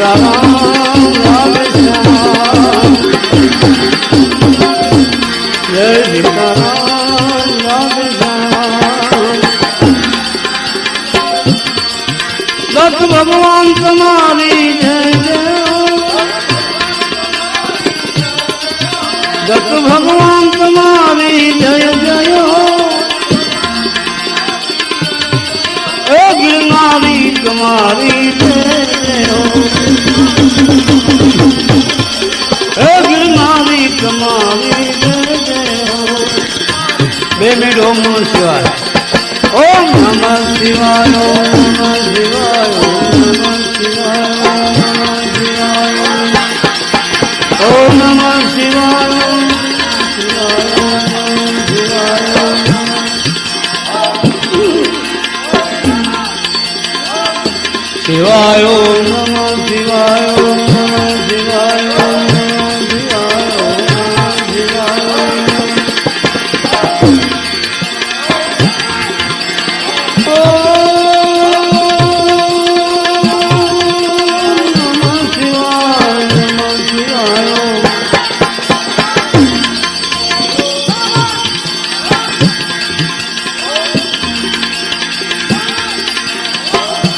સીતારામ રાધે શ્યામ જય સીતારામ રાધે શ્યામ દત્ત ભગવાન તમારી જય જય દત્ત ભગવાન તમારી જય જય એ ગિરનારી તમારી જય એ ગિરનારી તમારી જય જય બે મિનિટ ઓમ નમઃ શિવાય ઓમ નમઃ શિવાય ઓમ નમઃ શિવાય ઓમ નમઃ શિવાય શિવાય ઓમ નમઃ શિવાય ઓમ નમઃ શિવાય